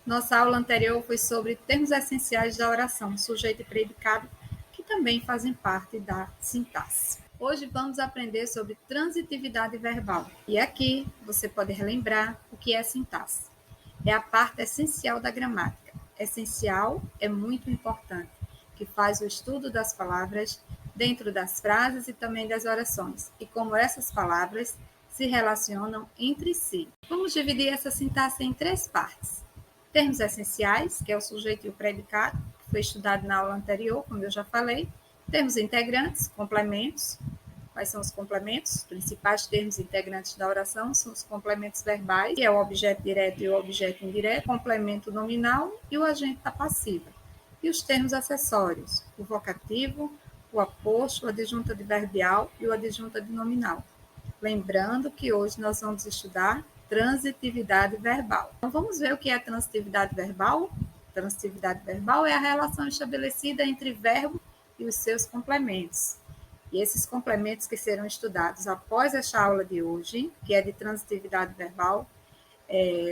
Nossa aula anterior foi sobre termos essenciais da oração, sujeito e predicado, que também fazem parte da sintaxe. Hoje vamos aprender sobre transitividade verbal. E aqui você pode relembrar o que é sintaxe. É a parte essencial da gramática. Essencial é muito importante, que faz o estudo das palavras dentro das frases e também das orações, e como essas palavras se relacionam entre si. Vamos dividir essa sintaxe em três partes. Termos essenciais, que é o sujeito e o predicado, que foi estudado na aula anterior, como eu já falei. Termos integrantes, complementos. Quais são os complementos? Os principais termos integrantes da oração são os complementos verbais, que é o objeto direto e o objeto indireto, o complemento nominal e o agente da passiva. E os termos acessórios, o vocativo, o aposto, o adjunto adverbial e o adjunto nominal. Lembrando que hoje nós vamos estudar transitividade verbal. Então, vamos ver o que é transitividade verbal? Transitividade verbal é a relação estabelecida entre verbo e os seus complementos. E esses complementos que serão estudados após esta aula de hoje, que é de transitividade verbal,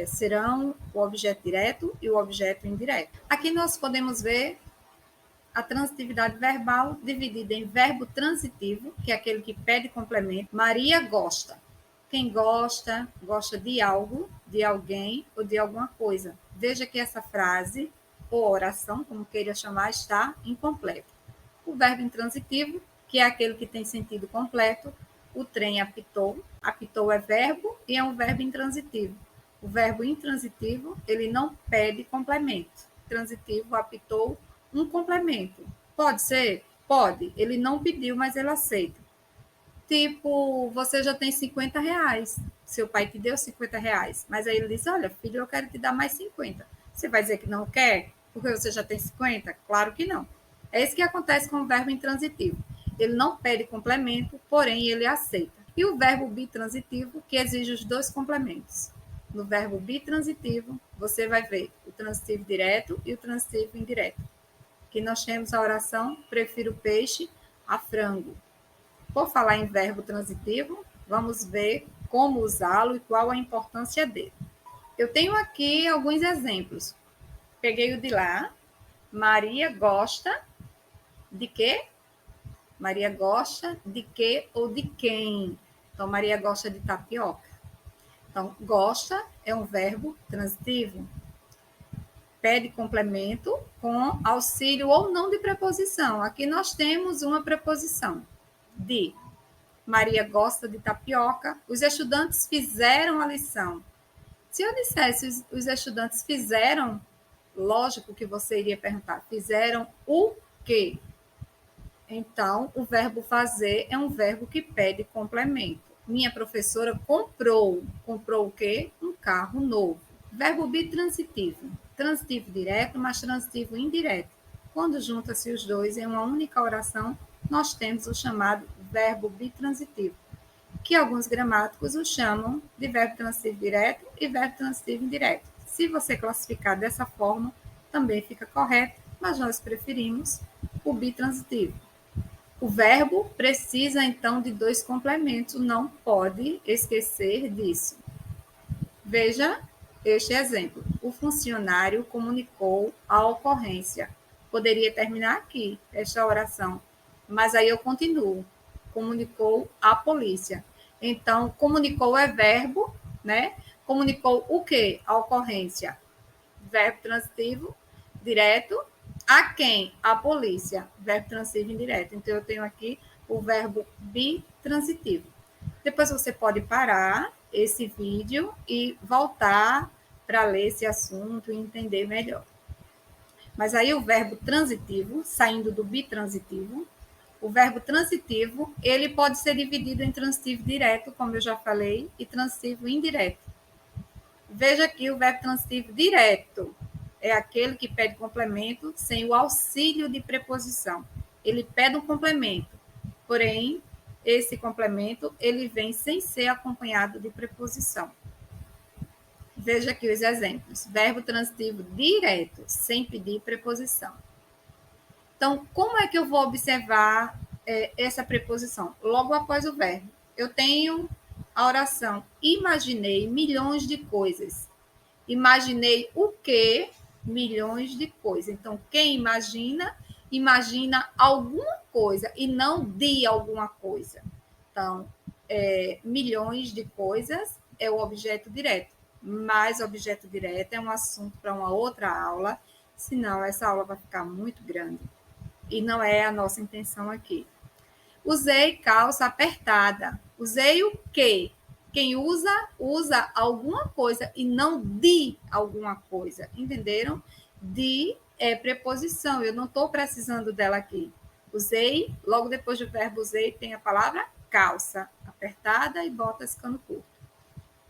serão o objeto direto e o objeto indireto. Aqui nós podemos ver a transitividade verbal dividida em verbo transitivo, que é aquele que pede complemento. Maria gosta. Quem gosta, gosta de algo, de alguém ou de alguma coisa. Veja que essa frase ou oração, como queira chamar, está incompleta. O verbo intransitivo, que é aquele que tem sentido completo. O trem apitou. Apitou é verbo e é um verbo intransitivo. O verbo intransitivo, ele não pede complemento. Transitivo, apitou, um complemento. Pode ser? Pode. Ele não pediu, mas ele aceita. Tipo, você já tem R$ 50. Seu pai te deu R$ 50. Mas aí ele diz, olha, filho, eu quero te dar mais 50. Você vai dizer que não quer? Porque você já tem 50? Claro que não. É isso que acontece com o verbo intransitivo. Ele não pede complemento, porém ele aceita. E o verbo bitransitivo, que exige os dois complementos. No verbo bitransitivo, você vai ver o transitivo direto e o transitivo indireto. Que nós temos a oração prefiro peixe a frango. Por falar em verbo transitivo, vamos ver como usá-lo e qual a importância dele. Eu tenho aqui alguns exemplos. Peguei o de lá. Maria gosta de quê? Maria gosta de quê ou de quem? Então, Maria gosta de tapioca. Então, gosta é um verbo transitivo. Pede complemento com auxílio ou não de preposição. Aqui nós temos uma preposição. De. Maria gosta de tapioca. Os estudantes fizeram a lição. Se eu dissesse os estudantes fizeram, lógico que você iria perguntar, fizeram o quê? Então, o verbo fazer é um verbo que pede complemento. Minha professora comprou. Comprou o quê? Um carro novo. Verbo bitransitivo. Transitivo direto, mas transitivo indireto. Quando junta-se os dois em uma única oração, nós temos o chamado verbo bitransitivo, que alguns gramáticos o chamam de verbo transitivo direto e verbo transitivo indireto. Se você classificar dessa forma, também fica correto, mas nós preferimos o bitransitivo. O verbo precisa, então, de dois complementos, não pode esquecer disso. Veja este exemplo. O funcionário comunicou a ocorrência. Poderia terminar aqui esta oração, mas aí eu continuo. Comunicou à polícia. Então, comunicou é verbo, né? Comunicou o quê? A ocorrência. Verbo transitivo direto. A quem? A polícia. Verbo transitivo indireto. Então, eu tenho aqui o verbo bitransitivo. Depois você pode parar esse vídeo e voltar para ler esse assunto e entender melhor. Mas aí o verbo transitivo, saindo do bitransitivo, o verbo transitivo, ele pode ser dividido em transitivo direto, como eu já falei, e transitivo indireto. Veja aqui o verbo transitivo direto. É aquele que pede complemento sem o auxílio de preposição. Ele pede um complemento, porém, esse complemento ele vem sem ser acompanhado de preposição. Veja aqui os exemplos. Verbo transitivo direto, sem pedir preposição. Então, como é que eu vou observar essa preposição? Logo após o verbo. Eu tenho a oração imaginei milhões de coisas. Imaginei o quê? Milhões de coisas. Então, quem imagina, imagina alguma coisa e não de alguma coisa. Então, milhões de coisas é o objeto direto. Mas objeto direto é um assunto para uma outra aula, senão essa aula vai ficar muito grande. E não é a nossa intenção aqui. Usei calça apertada. Usei o quê? Quem usa, usa alguma coisa e não de alguma coisa. Entenderam? De é preposição. Eu não estou precisando dela aqui. Usei, logo depois do verbo usei, tem a palavra calça apertada e botas cano curto.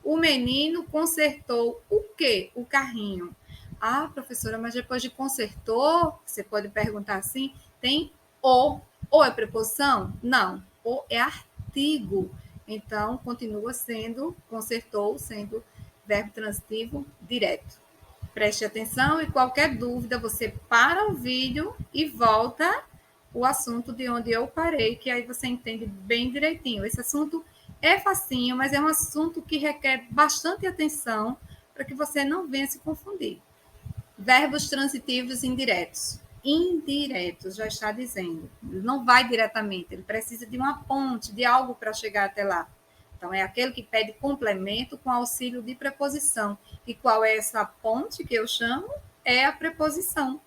O menino consertou o quê? O carrinho. Ah, professora, mas depois de consertou, você pode perguntar assim, tem o. Ou é preposição? Não. O é artigo. Então, continua sendo, consertou, sendo verbo transitivo direto. Preste atenção e qualquer dúvida, você para o vídeo e volta o assunto de onde eu parei, que aí você entende bem direitinho. Esse assunto é facinho, mas é um assunto que requer bastante atenção para que você não venha se confundir. Verbos transitivos indiretos. Indiretos, já está dizendo. Ele não vai diretamente, ele precisa de uma ponte, de algo para chegar até lá. Então, é aquele que pede complemento com auxílio de preposição. E qual é essa ponte que eu chamo? É a preposição.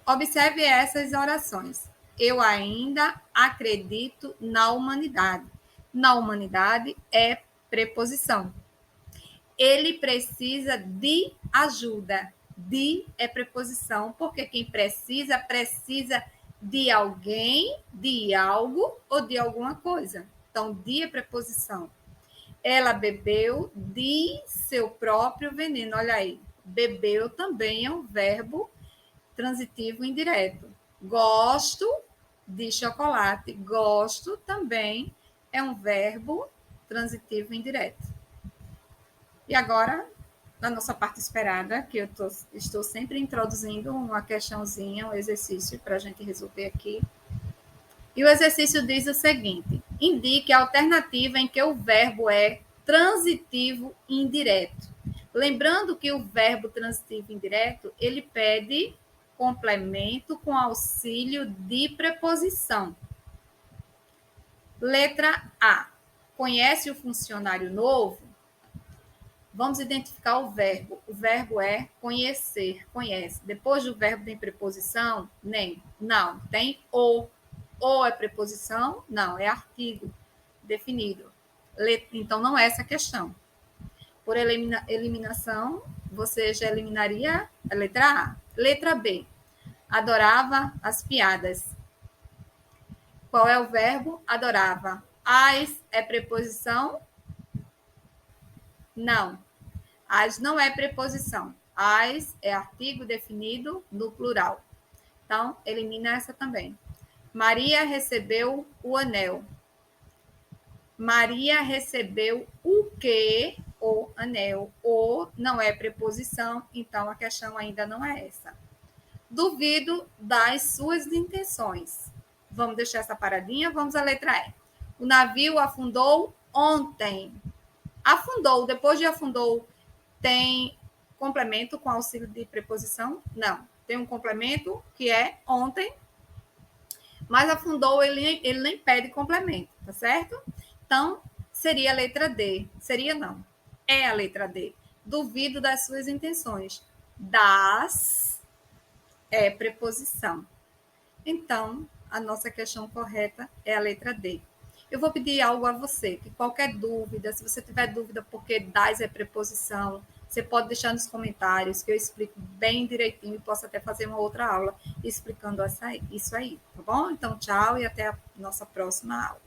Observe essas orações. Eu ainda acredito na humanidade. Na humanidade é preposição. Ele precisa de ajuda. De é preposição, porque quem precisa, precisa de alguém, de algo ou de alguma coisa. Então, de é preposição. Ela bebeu de seu próprio veneno. Olha aí, bebeu também é um verbo transitivo indireto. Gosto de chocolate. Gosto também é um verbo transitivo indireto. E agora, na nossa parte esperada, que eu estou sempre introduzindo uma questãozinha, um exercício para a gente resolver aqui. E o exercício diz o seguinte: indique a alternativa em que o verbo é transitivo indireto. Lembrando que o verbo transitivo indireto, ele pede complemento com auxílio de preposição. Letra A. Conhece o funcionário novo? Vamos identificar o verbo. O verbo é conhecer, conhece. Depois do verbo tem preposição? Nem. Não. Tem o. O é preposição? Não, é artigo definido. Então, não é essa a questão. Por eliminação, você já eliminaria a letra A. Letra B. Adorava as piadas. Qual é o verbo? Adorava. As é preposição? Não. As não é preposição. As é artigo definido no plural. Então, elimina essa também. Maria recebeu o anel. Maria recebeu o quê? O anel. O não é preposição, então a questão ainda não é essa. Duvido das suas intenções. Vamos deixar essa paradinha, vamos à letra E. O navio afundou ontem. Afundou, depois de afundou, tem complemento com auxílio de preposição? Não. Tem um complemento que é ontem, mas afundou, ele nem pede complemento, tá certo? Então, seria a letra D. Seria não. É a letra D. Duvido das suas intenções. Das é preposição. Então, a nossa questão correta é a letra D. Eu vou pedir algo a você, que qualquer dúvida, se você tiver dúvida porque das é preposição, você pode deixar nos comentários, que eu explico bem direitinho e posso até fazer uma outra aula explicando isso aí, tá bom? Então, tchau e até a nossa próxima aula.